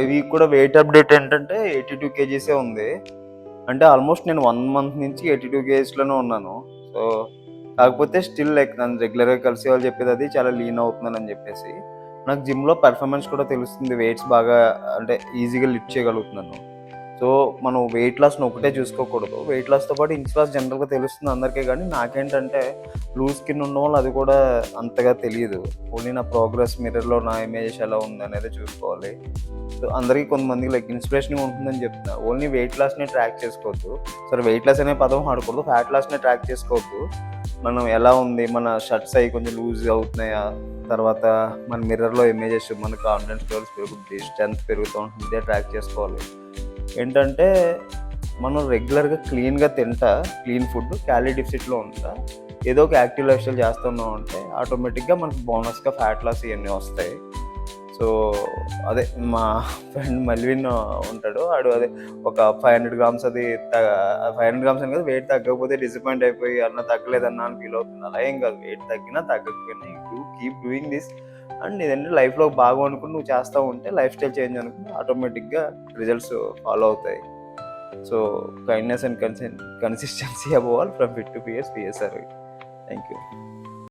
Week కూడా wait update ఏంటంటే 82 కేజీసే ఉంది. అంటే ఆల్మోస్ట్ నేను 1 మంత్ నుంచి 82 కేజీస్‌లోనే ఉన్నాను. సో, కాకపోతే స్టిల్ లైక్ నన్ను రెగ్యులర్‌గా కలిసే వాళ్ళు చెప్పేది అది చాలా లీన్ అవుతున్నానని చెప్పేసి. నాకు జిమ్‌లో పెర్ఫార్మన్స్ కూడా తెలుస్తుంది. వెయిట్స్ బాగా అంటే ఈజీగా లిఫ్ట్ చేయగలుగుతున్నాను. సో, మనం వెయిట్ లాస్‌ని ఒకటే చూసుకోకూడదు. వెయిట్ లాస్‌తో పాటు ఇంచ్ లాస్ జనరల్‌గా తెలుస్తుంది అందరికీ గానీ, నాకేంటంటే లూజ్ స్కిన్ ఉన్నవాళ్ళు అది కూడా అంతగా తెలీదు. ఓన్లీ నా ప్రోగ్రెస్ మిర్రర్‌లో నా ఇమేజ్ ఎలా ఉందనేదే చూసుకోవాలి. సో, అందరికి కొంతమందికి లైక్ ఇన్స్పిరేషన్‌గా ఉంటుందని చెప్తున్నా. ఓన్లీ వెయిట్ లాస్‌నే ట్రాక్ చేసుకోవద్దు. సరే వెయిట్ లాస్ అనే పదం వాడకూడదు. ఫ్యాట్ లాస్‌నే ట్రాక్ చేసుకోవద్దు. మనం ఎలా ఉంది, మన షర్ట్స్ అయి కొంచెం లూజ్ అవుతున్నాయా, తర్వాత మన మిర్రర్‌లో ఇమేజెస్ మన కాన్ఫిడెన్స్ లెవెల్స్ పెరుగుద్ది, స్ట్రెంత్ పెరుగుతూ ఉంటుంది. ఇదే ట్రాక్ చేసుకోవాలి. ఏంటంటే మనం రెగ్యులర్‌గా క్లీన్‌గా తింటా, క్లీన్ ఫుడ్, క్యాలరీ డెఫిసిట్‌లో ఉంటా, ఏదో ఒక యాక్టివ్ లైఫ్ స్టైల్ చేస్తున్నాం అంటే ఆటోమేటిక్‌గా మనకు బోనస్‌గా ఫ్యాట్ లాస్ ఇయన్నీ వస్తాయి. సో, అదే మా ఫ్రెండ్ మల్విన్ ఉంటాడు. ఆడు అదే ఒక 500 గ్రామ్స్ అది త 500 గ్రామ్స్ అని కాదు, వెయిట్ తగ్గకపోతే డిసప్పాయింట్ అయిపోయి అన్న తగ్గలేదన్నా అని ఫీల్ అవుతుంది. అలా ఏం కాదు. వెయిట్ తగ్గినా తగ్గకపోయినా you keep doing this and ఇదంటే లైఫ్‌లో భాగం అనుకుని నువ్వు చేస్తా ఉంటే లైఫ్ స్టైల్ చేంజ్ అనుకుని ఆటోమేటిక్‌గా రిజల్ట్స్ ఫాలో అవుతాయి. So, kindness and consistency above all from fit to PS PSR. Thank you.